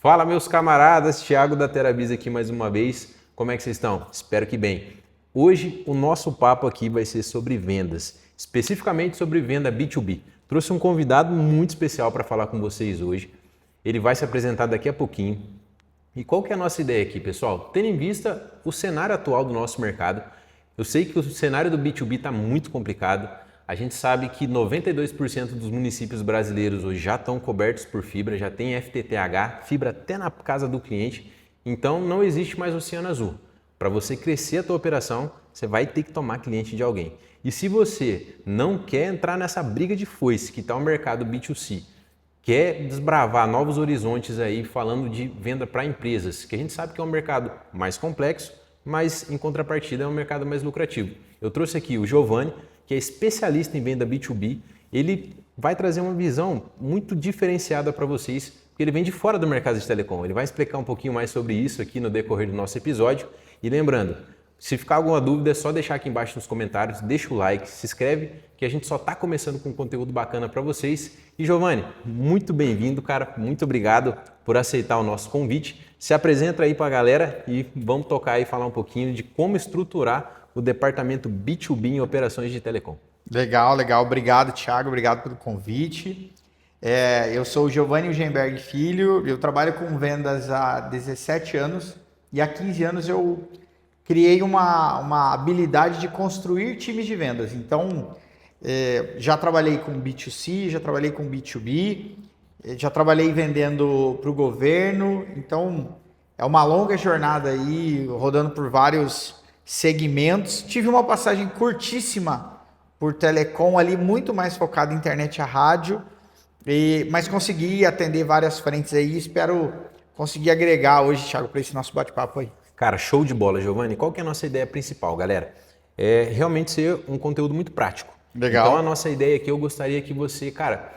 Fala, meus camaradas, Thiago da Terabis aqui mais uma vez. Como é que vocês estão? Espero que bem. Hoje o nosso papo aqui vai ser sobre vendas, especificamente sobre venda B2B. Trouxe um convidado muito especial para falar com vocês hoje. Ele vai se apresentar daqui a pouquinho. E qual que é a nossa ideia aqui, pessoal? Tendo em vista o cenário atual do nosso mercado, eu sei que o cenário do B2B está muito complicado. A gente sabe que 92% dos municípios brasileiros hoje já estão cobertos por fibra, já tem FTTH, fibra até na casa do cliente. Então não existe mais oceano azul. Para você crescer a tua operação, você vai ter que tomar cliente de alguém. E se você não quer entrar nessa briga de foice que está o mercado B2C, quer desbravar novos horizontes aí falando de venda para empresas, que a gente sabe que é um mercado mais complexo, mas em contrapartida é um mercado mais lucrativo. Eu trouxe aqui o Giovanni, que é especialista em venda B2B. Ele vai trazer uma visão muito diferenciada para vocês, porque ele vem de fora do mercado de telecom. Ele vai explicar um pouquinho mais sobre isso aqui no decorrer do nosso episódio. E lembrando, se ficar alguma dúvida, é só deixar aqui embaixo nos comentários, deixa o like, se inscreve, que a gente só está começando com conteúdo bacana para vocês. E Giovanni, muito bem-vindo, cara. Muito obrigado por aceitar o nosso convite. Se apresenta aí para a galera e vamos tocar aí e falar um pouquinho de como estruturar o departamento B2B em operações de telecom. Legal. Obrigado, Thiago. Obrigado pelo convite. Eu sou o Giovanni Ugenberg Filho. Eu trabalho com vendas há 17 anos e há 15 anos eu criei uma habilidade de construir times de vendas. Então, já trabalhei com B2C, já trabalhei com B2B, já trabalhei vendendo para o governo. Então, é uma longa jornada aí, rodando por vários segmentos. Tive uma passagem curtíssima por telecom ali, muito mais focado em internet e a rádio, mas consegui atender várias frentes aí. Espero conseguir agregar hoje, Thiago, para esse nosso bate-papo aí. Cara, show de bola, Giovanni. Qual que é a nossa ideia principal, galera? É realmente ser um conteúdo muito prático. Legal. Então a nossa ideia aqui, eu gostaria que você, cara,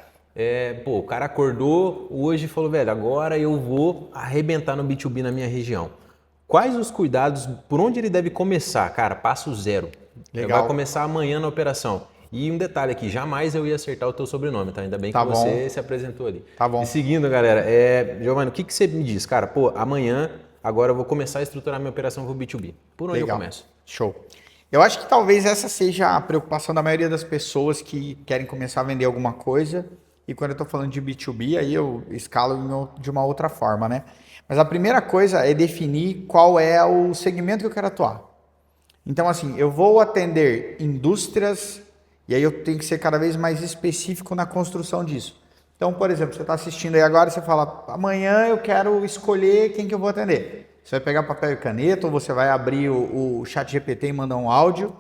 o cara acordou hoje e falou, velho, agora eu vou arrebentar no B2B na minha região. Quais os cuidados, por onde ele deve começar? Cara, passo zero. Legal. Vai começar amanhã na operação. E um detalhe aqui, jamais eu ia acertar o teu sobrenome, tá? Ainda bem que você se apresentou ali. Tá bom. E seguindo, galera, Giovanni, o que você me diz? Cara, amanhã, agora eu vou começar a estruturar minha operação com o B2B. Por onde eu começo? Show. Eu acho que talvez essa seja a preocupação da maioria das pessoas que querem começar a vender alguma coisa. E quando eu estou falando de B2B, aí eu escalo de uma outra forma, né? Mas a primeira coisa é definir qual é o segmento que eu quero atuar. Então, assim, eu vou atender indústrias e aí eu tenho que ser cada vez mais específico na construção disso. Então, por exemplo, você está assistindo aí agora e você fala, amanhã eu quero escolher quem que eu vou atender. Você vai pegar papel e caneta ou você vai abrir o ChatGPT e mandar um áudio.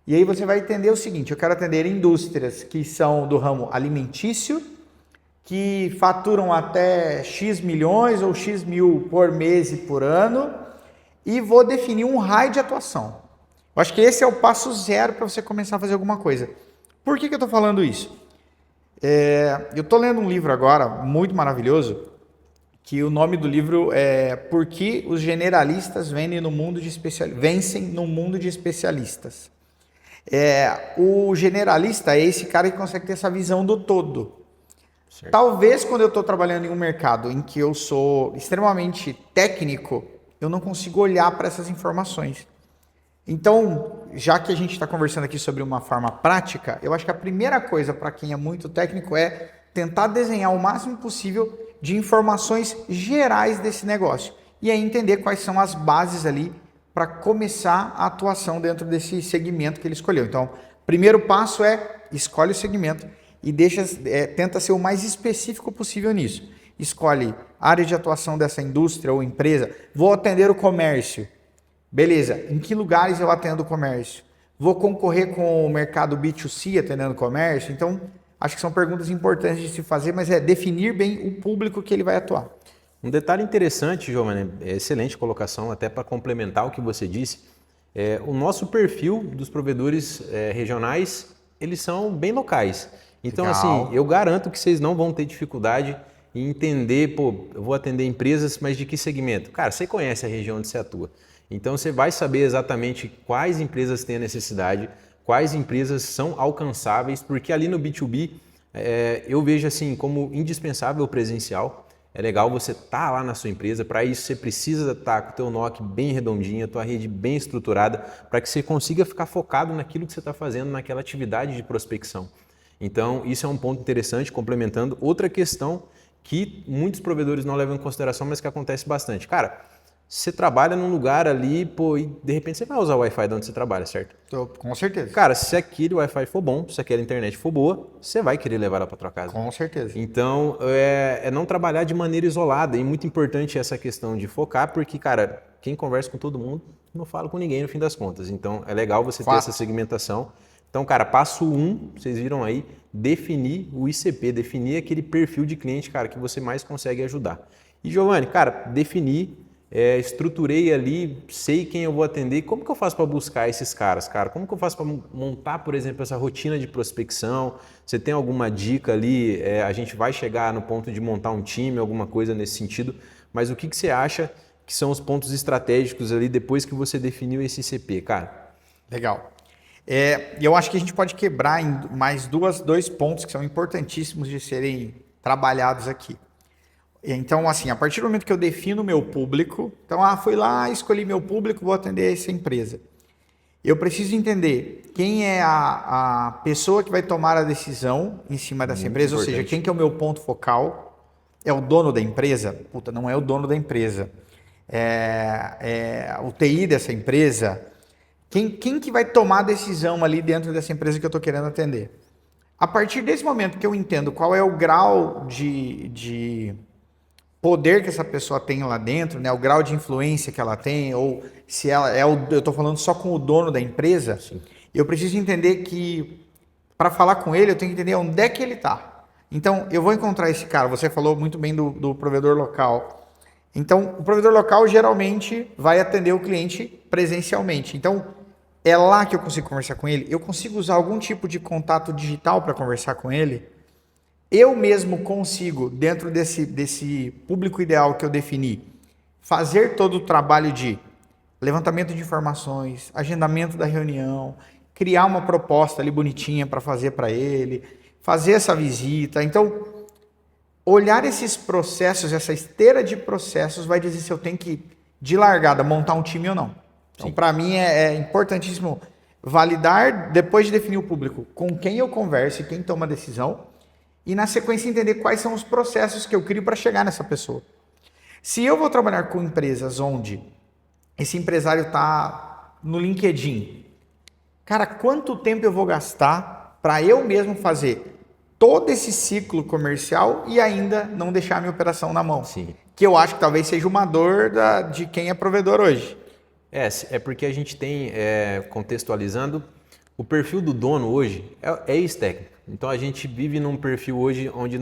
E aí você vai entender o seguinte, eu quero atender indústrias que são do ramo alimentício, que faturam até X milhões ou X mil por mês e por ano, e vou definir um raio de atuação. Eu acho que esse é o passo zero para você começar a fazer alguma coisa. Por que eu estou falando isso? Eu estou lendo um livro agora, muito maravilhoso, que o nome do livro é Por que os generalistas vencem no mundo de especialistas. O generalista é esse cara que consegue ter essa visão do todo. Certo. Talvez quando eu estou trabalhando em um mercado em que eu sou extremamente técnico, eu não consigo olhar para essas informações. Então, já que a gente está conversando aqui sobre uma forma prática, eu acho que a primeira coisa para quem é muito técnico é tentar desenhar o máximo possível de informações gerais desse negócio. E aí entender quais são as bases ali para começar a atuação dentro desse segmento que ele escolheu. Então, primeiro passo é escolhe o segmento e tenta ser o mais específico possível nisso. Escolhe área de atuação dessa indústria ou empresa. Vou atender o comércio. Beleza, em que lugares eu atendo o comércio? Vou concorrer com o mercado B2C atendendo o comércio? Então, acho que são perguntas importantes de se fazer, mas é definir bem o público que ele vai atuar. Um detalhe interessante, Giovanni, excelente colocação, até para complementar o que você disse, o nosso perfil dos provedores regionais, eles são bem locais. Então, Legal. assim, eu garanto que vocês não vão ter dificuldade em entender, eu vou atender empresas, mas de que segmento? Cara, você conhece a região onde você atua. Então, você vai saber exatamente quais empresas têm a necessidade, quais empresas são alcançáveis, porque ali no B2B, eu vejo assim como indispensável o presencial. É legal você estar lá na sua empresa, para isso você precisa estar com o teu NOC bem redondinho, a tua rede bem estruturada, para que você consiga ficar focado naquilo que você está fazendo, naquela atividade de prospecção. Então, isso é um ponto interessante, complementando outra questão que muitos provedores não levam em consideração, mas que acontece bastante. Cara, você trabalha num lugar ali, pô, e de repente você vai usar o Wi-Fi de onde você trabalha, certo? Com certeza. Cara, se aquele Wi-Fi for bom, se aquela internet for boa, você vai querer levar ela para tua casa. Com certeza. Então, é não trabalhar de maneira isolada. E muito importante essa questão de focar, porque, cara, quem conversa com todo mundo não fala com ninguém no fim das contas. Então, é legal você ter essa segmentação. Então, cara, passo 1, vocês viram aí, definir o ICP, definir aquele perfil de cliente, cara, que você mais consegue ajudar. E, Giovanni, cara, definir, estruturei ali, sei quem eu vou atender. Como que eu faço para buscar esses caras, cara? Como que eu faço para montar, por exemplo, essa rotina de prospecção? Você tem alguma dica ali? A gente vai chegar no ponto de montar um time, alguma coisa nesse sentido, mas o que você acha que são os pontos estratégicos ali depois que você definiu esse ICP, cara? Legal. Eu acho que a gente pode quebrar em mais dois pontos que são importantíssimos de serem trabalhados aqui. Então, assim, a partir do momento que eu defino o meu público, então, fui lá, escolhi meu público, vou atender essa empresa. Eu preciso entender quem é a pessoa que vai tomar a decisão em cima dessa empresa, ou seja, quem que é o meu ponto focal. É o dono da empresa? Puta, não é o dono da empresa. O TI dessa empresa. Quem que vai tomar a decisão ali dentro dessa empresa que eu estou querendo atender? A partir desse momento que eu entendo qual é o grau de poder que essa pessoa tem lá dentro, né? O grau de influência que ela tem, ou se ela eu estou falando só com o dono da empresa, sim, eu preciso entender que para falar com ele eu tenho que entender onde é que ele está. Então eu vou encontrar esse cara. Você falou muito bem do provedor local. Então o provedor local geralmente vai atender o cliente presencialmente. Então é lá que eu consigo conversar com ele. Eu consigo usar algum tipo de contato digital para conversar com ele. Eu mesmo consigo, dentro desse público ideal que eu defini, fazer todo o trabalho de levantamento de informações, agendamento da reunião, criar uma proposta ali bonitinha para fazer para ele, fazer essa visita. Então, olhar esses processos, essa esteira de processos, vai dizer se eu tenho que, de largada, montar um time ou não. Então, para mim, é importantíssimo validar, depois de definir o público, com quem eu converso e quem toma a decisão, e na sequência entender quais são os processos que eu crio para chegar nessa pessoa. Se eu vou trabalhar com empresas onde esse empresário está no LinkedIn, cara, quanto tempo eu vou gastar para eu mesmo fazer todo esse ciclo comercial e ainda não deixar a minha operação na mão? Sim. Que eu acho que talvez seja uma dor de quem é provedor hoje. É porque a gente tem, contextualizando, o perfil do dono hoje é ex-técnico. Então a gente vive num perfil hoje onde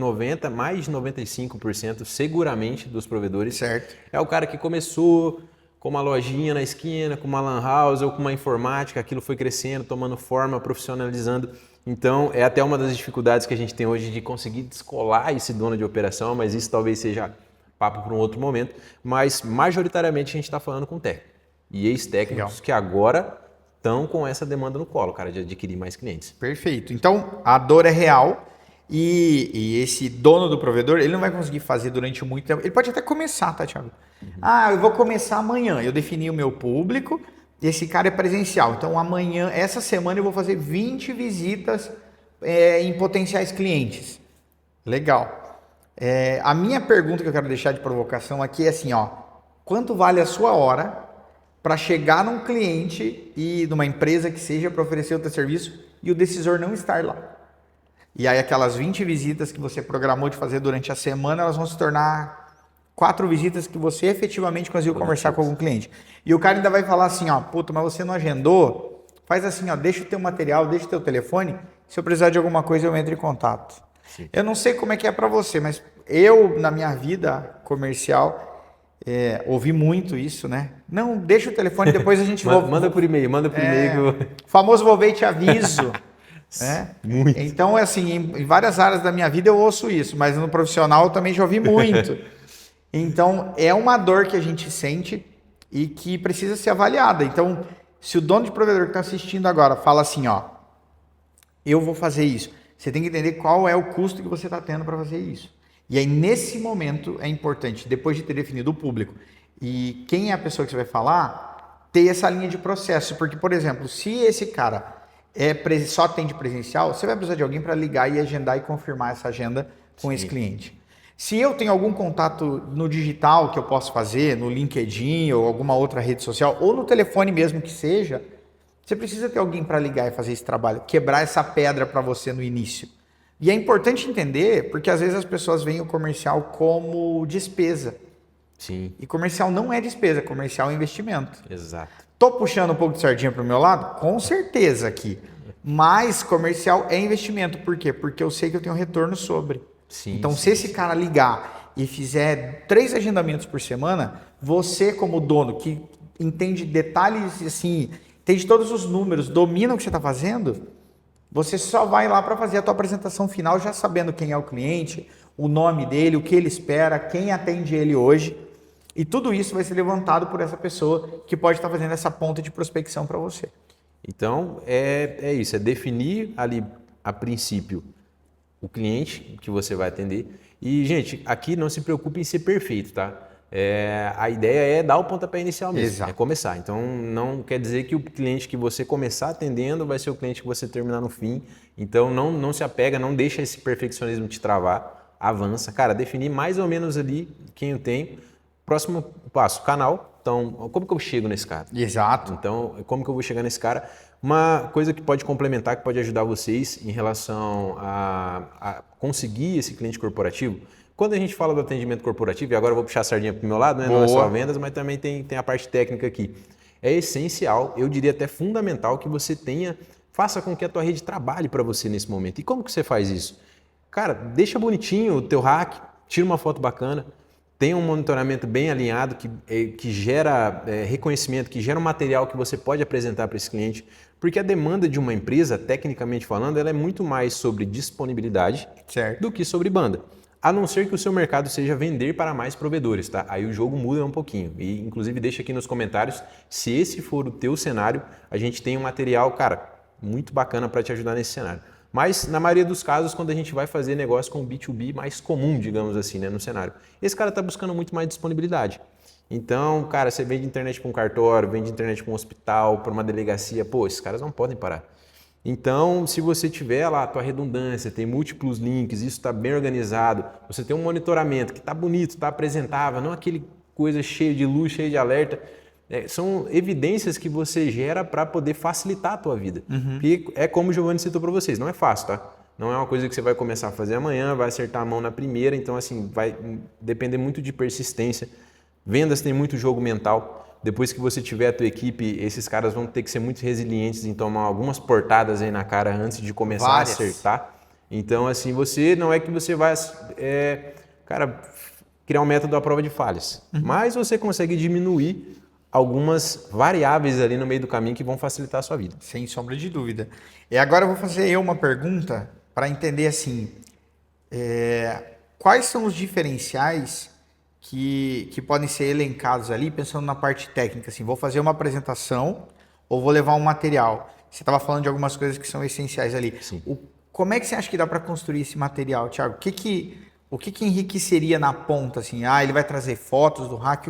mais de 95% seguramente dos provedores, certo, é o cara que começou com uma lojinha na esquina, com uma lan house ou com uma informática, aquilo foi crescendo, tomando forma, profissionalizando. Então é até uma das dificuldades que a gente tem hoje de conseguir descolar esse dono de operação, mas isso talvez seja papo para um outro momento. Mas majoritariamente a gente está falando com técnico e ex-técnicos que agora estão com essa demanda no colo, cara, de adquirir mais clientes. Perfeito. Então, a dor é real e esse dono do provedor, ele não vai conseguir fazer durante muito tempo. Ele pode até começar, tá, Thiago? Eu vou começar amanhã. Eu defini o meu público, esse cara é presencial. Então, amanhã, essa semana, eu vou fazer 20 visitas em potenciais clientes. Legal. A minha pergunta que eu quero deixar de provocação aqui é assim, quanto vale a sua hora para chegar num cliente e numa empresa que seja para oferecer o teu serviço e o decisor não estar lá? E aí aquelas 20 visitas que você programou de fazer durante a semana, elas vão se tornar 4 visitas que você efetivamente conseguiu conversar com algum cliente. E o cara ainda vai falar assim, puta, mas você não agendou? Faz assim, deixa o teu material, deixa o teu telefone, se eu precisar de alguma coisa eu entro em contato. Sim. Eu não sei como é que é para você, mas eu, na minha vida comercial, ouvi muito isso, né? Não, deixa o telefone, depois a gente manda por e-mail, manda por e-mail. O famoso vou ver e te aviso. Muito. Então, assim, em várias áreas da minha vida eu ouço isso, mas no profissional eu também já ouvi muito. Então, é uma dor que a gente sente e que precisa ser avaliada. Então, se o dono de provedor que está assistindo agora fala assim, eu vou fazer isso, você tem que entender qual é o custo que você está tendo para fazer isso. E aí, nesse momento, é importante, depois de ter definido o público e quem é a pessoa que você vai falar, ter essa linha de processo. Porque, por exemplo, se esse cara só atende presencial, você vai precisar de alguém para ligar e agendar e confirmar essa agenda com esse cliente. Se eu tenho algum contato no digital que eu posso fazer, no LinkedIn ou alguma outra rede social, ou no telefone mesmo que seja, você precisa ter alguém para ligar e fazer esse trabalho, quebrar essa pedra para você no início. E é importante entender, porque às vezes as pessoas veem o comercial como despesa. Sim. E comercial não é despesa, comercial é investimento. Exato. Tô puxando um pouco de sardinha para o meu lado? Com certeza aqui. Mas comercial é investimento. Por quê? Porque eu sei que eu tenho retorno sobre. Sim, então, sim, se esse cara ligar e fizer 3 agendamentos por semana, você como dono que entende detalhes, assim, entende todos os números, domina o que você está fazendo, você só vai lá para fazer a tua apresentação final já sabendo quem é o cliente, o nome dele, o que ele espera, quem atende ele hoje. E tudo isso vai ser levantado por essa pessoa que pode estar fazendo essa ponta de prospecção para você. Então, é isso, é definir ali, a princípio, o cliente que você vai atender. E, gente, aqui não se preocupe em ser perfeito, tá? A ideia é dar o pontapé inicial mesmo, Exato. é começar. Então, não quer dizer que o cliente que você começar atendendo vai ser o cliente que você terminar no fim. Então, não se apega, não deixa esse perfeccionismo te travar, avança. Cara, definir mais ou menos ali quem eu tenho. Próximo passo, canal. Então, como que eu chego nesse cara? Exato. Então, como que eu vou chegar nesse cara? Uma coisa que pode complementar, que pode ajudar vocês em relação a conseguir esse cliente corporativo. Quando a gente fala do atendimento corporativo, e agora eu vou puxar a sardinha para o meu lado, né? Não é só vendas, mas também tem a parte técnica aqui. É essencial, eu diria até fundamental, que você faça com que a tua rede trabalhe para você nesse momento. E como que você faz isso? Cara, deixa bonitinho o teu hack, tira uma foto bacana, tem um monitoramento bem alinhado que gera reconhecimento, que gera um material que você pode apresentar para esse cliente, porque a demanda de uma empresa, tecnicamente falando, ela é muito mais sobre disponibilidade do que sobre banda. A não ser que o seu mercado seja vender para mais provedores, tá? Aí o jogo muda um pouquinho. E, inclusive, deixa aqui nos comentários se esse for o teu cenário, a gente tem um material, cara, muito bacana para te ajudar nesse cenário. Mas, na maioria dos casos, quando a gente vai fazer negócio com B2B mais comum, digamos assim, né, no cenário, esse cara está buscando muito mais disponibilidade. Então, cara, você vende internet para um cartório, vende internet para um hospital, para uma delegacia, pô, esses caras não podem parar. Então, se você tiver lá a tua redundância, tem múltiplos links, isso está bem organizado, você tem um monitoramento que está bonito, está apresentável, não aquele coisa cheia de luz, cheia de alerta, são evidências que você gera para poder facilitar a tua vida. Porque é como o Giovanni citou para vocês, não é fácil, tá? Não é uma coisa que você vai começar a fazer amanhã, vai acertar a mão na primeira, então assim, vai depender muito de persistência. Vendas tem muito jogo mental. Depois que você tiver a tua equipe, esses caras vão ter que ser muito resilientes em tomar algumas portadas aí na cara antes de começar a acertar. Então, assim, não é que você vai, criar um método à prova de falhas, mas você consegue diminuir algumas variáveis ali no meio do caminho que vão facilitar a sua vida. Sem sombra de dúvida. E agora eu vou fazer uma pergunta para entender assim, quais são os diferenciais que podem ser elencados ali, pensando na parte técnica, assim, vou fazer uma apresentação ou vou levar um material. Você estava falando de algumas coisas que são essenciais ali. Sim. Como é que você acha que dá para construir esse material, Thiago? O que enriqueceria na ponta, assim? Ele vai trazer fotos do hack?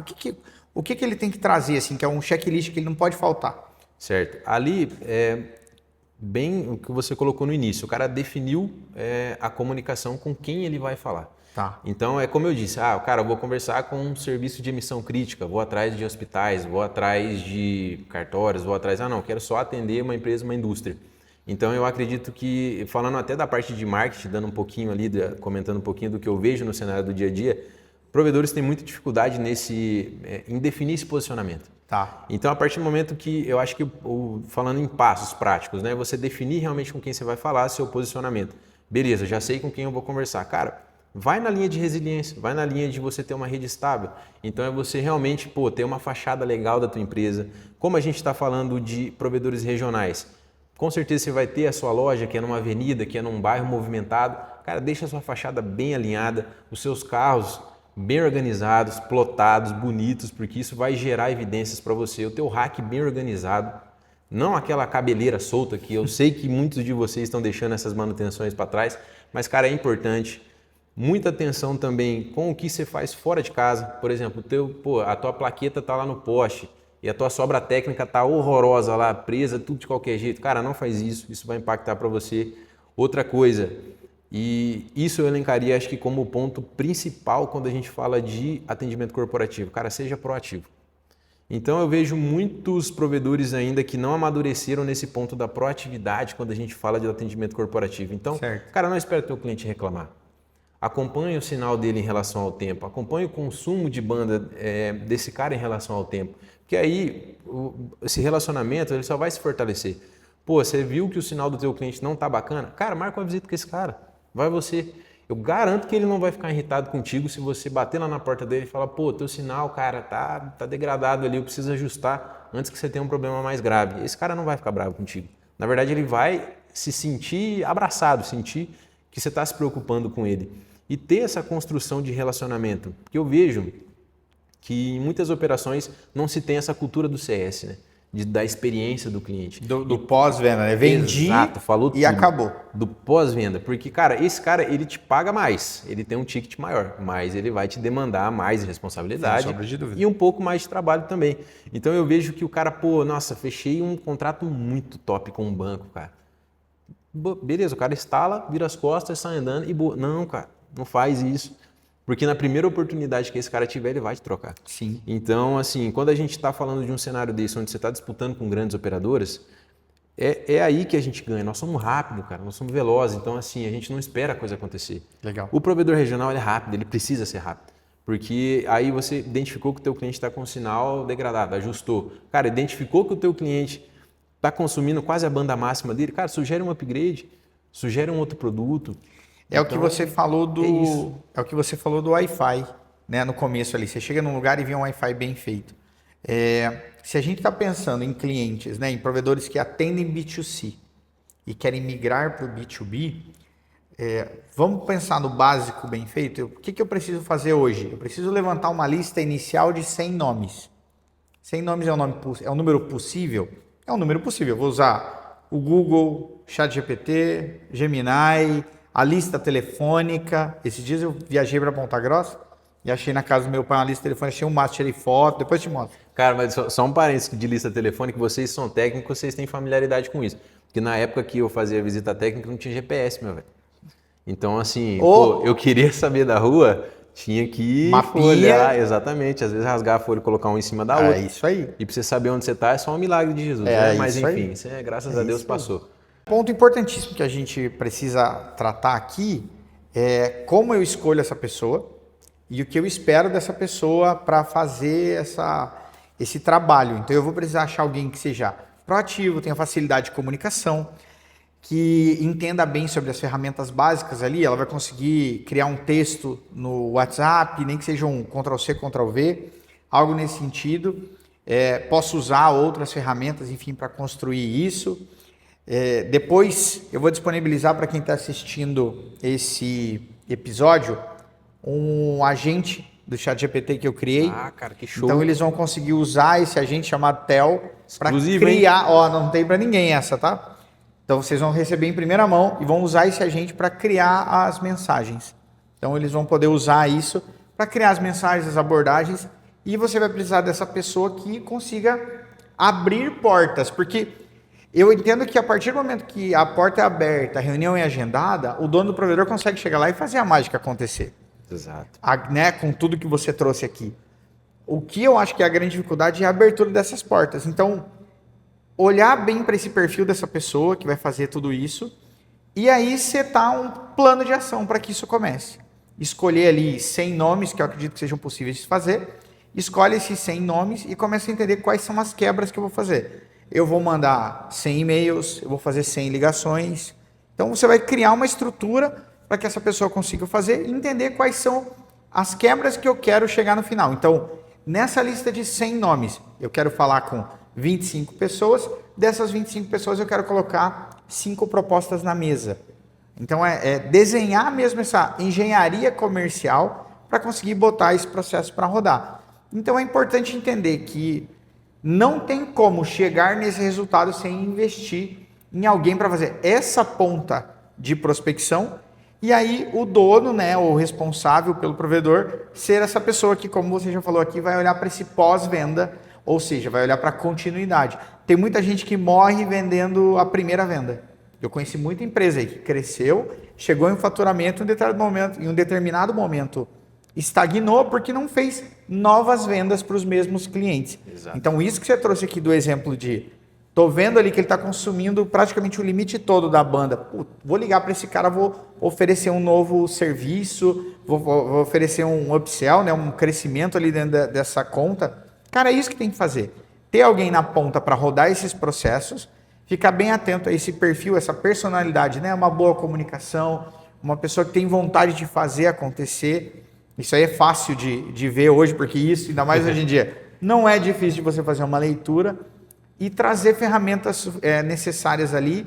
O que ele tem que trazer, assim, que é um checklist que ele não pode faltar? Certo. Ali, bem o que você colocou no início, o cara definiu a comunicação com quem ele vai falar. Tá. Então, é como eu disse, cara, eu vou conversar com um serviço de emissão crítica, vou atrás de hospitais, vou atrás de cartórios, quero só atender uma empresa, uma indústria. Então, eu acredito que, falando até da parte de marketing, dando um pouquinho ali, comentando um pouquinho do que eu vejo no cenário do dia a dia, provedores têm muita dificuldade em definir esse posicionamento. Tá. Então, a partir do momento que eu acho que, falando em passos práticos, né, você definir realmente com quem você vai falar, seu posicionamento. Beleza, já sei com quem eu vou conversar. Cara, vai na linha de resiliência, vai na linha de você ter uma rede estável. Então é você realmente ter uma fachada legal da tua empresa. Como a gente está falando de provedores regionais, com certeza você vai ter a sua loja que é numa avenida, que é num bairro movimentado. Cara, deixa a sua fachada bem alinhada, os seus carros bem organizados, plotados, bonitos, porque isso vai gerar evidências para você. O teu rack bem organizado, não aquela cabeleira solta que eu sei que muitos de vocês estão deixando essas manutenções para trás, mas cara, é importante. Muita atenção também com o que você faz fora de casa. Por exemplo, a tua plaqueta tá lá no poste e a tua sobra técnica tá horrorosa lá, presa, tudo de qualquer jeito. Cara, não faz isso, isso vai impactar para você. Outra coisa, e isso eu elencaria, acho que como ponto principal quando a gente fala de atendimento corporativo. Cara, seja proativo. Então eu vejo muitos provedores ainda que não amadureceram nesse ponto da proatividade quando a gente fala de atendimento corporativo. Então, Certo. cara, não espera o teu cliente reclamar. Acompanhe o sinal dele em relação ao tempo, acompanhe o consumo de banda desse cara em relação ao tempo, porque aí esse relacionamento ele só vai se fortalecer. Pô, você viu que o sinal do teu cliente não tá bacana? Cara, marca uma visita com esse cara, vai você. Eu garanto que ele não vai ficar irritado contigo se você bater lá na porta dele e falar, pô, teu sinal, cara, tá degradado ali, eu preciso ajustar antes que você tenha um problema mais grave. Esse cara não vai ficar bravo contigo. Na verdade, ele vai se sentir abraçado, sentir que você está se preocupando com ele. E ter essa construção de relacionamento. Porque eu vejo que em muitas operações não se tem essa cultura do CS, né? Da experiência do cliente. Do pós-venda, né? Vendi. Exato, falou e tudo. acabou. Do pós-venda. Porque, cara, esse cara, ele te paga mais. Ele tem um ticket maior, mas ele vai te demandar mais responsabilidade Sem sombra de dúvida. e um pouco mais de trabalho também. Então eu vejo que o cara, pô, nossa, fechei um contrato muito top com um banco, cara. Beleza, o cara instala, vira as costas, sai andando e boa. Não, cara, não faz isso. Porque na primeira oportunidade que esse cara tiver, ele vai te trocar. Sim. Então, assim, quando a gente está falando de um cenário desse, onde você está disputando com grandes operadoras, é aí que a gente ganha. Nós somos rápidos, cara, nós somos velozes. Então, assim, a gente não espera a coisa acontecer. Legal. O provedor regional ele é rápido, ele precisa ser rápido. Porque aí você identificou que o teu cliente está com o sinal degradado, ajustou. Cara, identificou que o teu cliente está consumindo quase a banda máxima dele, cara, sugere um upgrade, sugere um outro produto. É o que você falou do. É o que você falou do Wi-Fi, né? No começo ali. Você chega num lugar e vê um Wi-Fi bem feito. Se a gente está pensando em clientes, né? Em provedores que atendem B2C e querem migrar para o B2B, vamos pensar no básico bem feito. O que eu preciso fazer hoje? Eu preciso levantar uma lista inicial de 100 nomes. 100 nomes é um número possível? É um número possível. Eu vou usar o Google, ChatGPT, Gemini, a lista telefônica. Esses dias eu viajei para Ponta Grossa e achei na casa do meu pai uma lista telefônica, achei um maço, tirei foto, depois te mostro. Cara, mas só um parênteses de lista telefônica, vocês são técnicos, vocês têm familiaridade com isso. Porque na época que eu fazia visita técnica não tinha GPS, meu velho. Então, assim, pô, eu queria saber da rua, tinha que folhear, exatamente. Às vezes rasgar a folha e colocar um em cima da outra. É isso aí. E pra você saber onde você tá é só um milagre de Jesus, né? Mas isso enfim, aí. isso graças a Deus passou. Ponto importantíssimo que a gente precisa tratar aqui é como eu escolho essa pessoa e o que eu espero dessa pessoa para fazer esse trabalho. Então eu vou precisar achar alguém que seja proativo, tenha facilidade de comunicação, que entenda bem sobre as ferramentas básicas ali. Ela vai conseguir criar um texto no WhatsApp, nem que seja um Ctrl+C, Ctrl+V, algo nesse sentido. Posso usar outras ferramentas, enfim, para construir isso. Depois eu vou disponibilizar para quem está assistindo esse episódio um agente do ChatGPT que eu criei. Ah, cara, que show. Então eles vão conseguir usar esse agente chamado Tel para criar. Hein? Ó, não tem para ninguém essa, tá? Então vocês vão receber em primeira mão e vão usar esse agente para criar as mensagens. Então eles vão poder usar isso para criar as mensagens, as abordagens, e você vai precisar dessa pessoa que consiga abrir portas, porque eu entendo que a partir do momento que a porta é aberta, a reunião é agendada, o dono do provedor consegue chegar lá e fazer a mágica acontecer. Exato. Né, com tudo que você trouxe aqui. O que eu acho que é a grande dificuldade é a abertura dessas portas. Então, olhar bem para esse perfil dessa pessoa que vai fazer tudo isso e aí setar um plano de ação para que isso comece. Escolher ali 100 nomes, que eu acredito que sejam possíveis de fazer. Escolhe esses 100 nomes e começa a entender quais são as quebras que eu vou fazer. Eu vou mandar 100 e-mails, eu vou fazer 100 ligações. Então, você vai criar uma estrutura para que essa pessoa consiga fazer e entender quais são as quebras que eu quero chegar no final. Então, nessa lista de 100 nomes, eu quero falar com 25 pessoas. Dessas 25 pessoas, eu quero colocar 5 propostas na mesa. Então, desenhar mesmo essa engenharia comercial para conseguir botar esse processo para rodar. Então, é importante entender que não tem como chegar nesse resultado sem investir em alguém para fazer essa ponta de prospecção E aí o dono, né, o responsável pelo provedor, ser essa pessoa que, como você já falou aqui, vai olhar para esse pós-venda, ou seja, vai olhar para a continuidade. Tem muita gente que morre vendendo a primeira venda. Eu conheci muita empresa aí que cresceu, chegou em faturamento em um determinado momento estagnou porque não fez novas vendas para os mesmos clientes. Exato. Então isso que você trouxe aqui do exemplo de tô vendo ali que ele está consumindo praticamente o limite todo da banda. Pô, vou ligar para esse cara, vou oferecer um novo serviço, vou oferecer um upsell, né, um crescimento ali dentro dessa conta. Cara, é isso que tem que fazer. Ter alguém na ponta para rodar esses processos, ficar bem atento a esse perfil, essa personalidade, né, uma boa comunicação, uma pessoa que tem vontade de fazer acontecer. Isso aí é fácil de ver hoje, porque isso, ainda mais hoje em dia, não é difícil de você fazer uma leitura e trazer ferramentas necessárias ali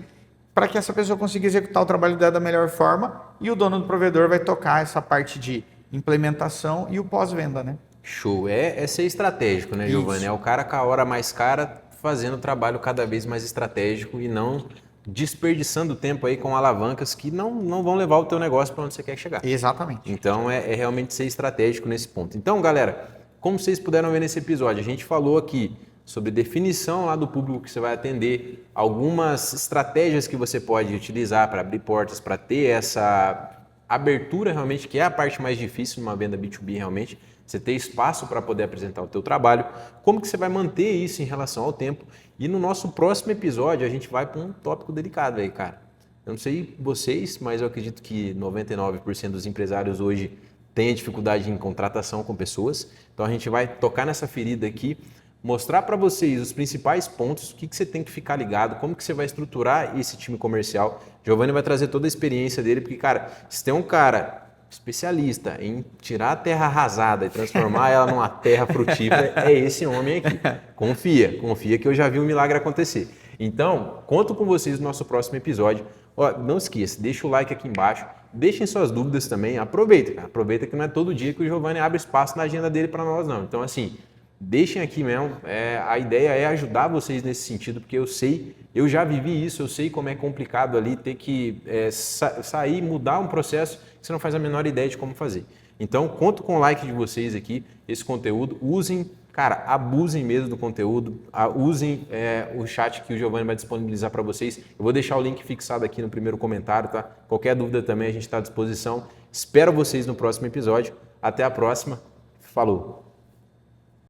para que essa pessoa consiga executar o trabalho dela da melhor forma e o dono do provedor vai tocar essa parte de implementação e o pós-venda, né? Show. É ser estratégico, né, Giovanni? É o cara com a hora mais cara fazendo o trabalho cada vez mais estratégico e não desperdiçando tempo aí com alavancas que não vão levar o teu negócio para onde você quer chegar. Exatamente. Então é realmente ser estratégico nesse ponto. Então, galera, como vocês puderam ver nesse episódio, a gente falou aqui sobre definição lá do público que você vai atender, algumas estratégias que você pode utilizar para abrir portas, para ter essa abertura realmente, que é a parte mais difícil numa venda B2B realmente, você ter espaço para poder apresentar o teu trabalho, como que você vai manter isso em relação ao tempo. E no nosso próximo episódio a gente vai para um tópico delicado aí, cara. Eu não sei vocês, mas eu acredito que 99% dos empresários hoje têm dificuldade em contratação com pessoas. Então a gente vai tocar nessa ferida aqui, mostrar para vocês os principais pontos, o que você tem que ficar ligado, como que você vai estruturar esse time comercial. Giovanni vai trazer toda a experiência dele, porque, cara, se tem um cara especialista em tirar a terra arrasada e transformar ela numa terra frutífera, é esse homem aqui. Confia que eu já vi um milagre acontecer. Então, conto com vocês no nosso próximo episódio. Ó, não esqueça, deixa o like aqui embaixo, deixem suas dúvidas também, aproveita, cara. Aproveita que não é todo dia que o Giovanni abre espaço na agenda dele para nós, não. Então, assim, deixem aqui mesmo, a ideia é ajudar vocês nesse sentido, porque eu já vivi isso, eu sei como é complicado ali ter que sair, mudar um processo que você não faz a menor ideia de como fazer. Então, conto com o like de vocês aqui, esse conteúdo, usem, cara, abusem mesmo do conteúdo, usem o chat que o Giovanni vai disponibilizar para vocês. Eu vou deixar o link fixado aqui no primeiro comentário, tá? Qualquer dúvida também a gente está à disposição. Espero vocês no próximo episódio. Até a próxima. Falou!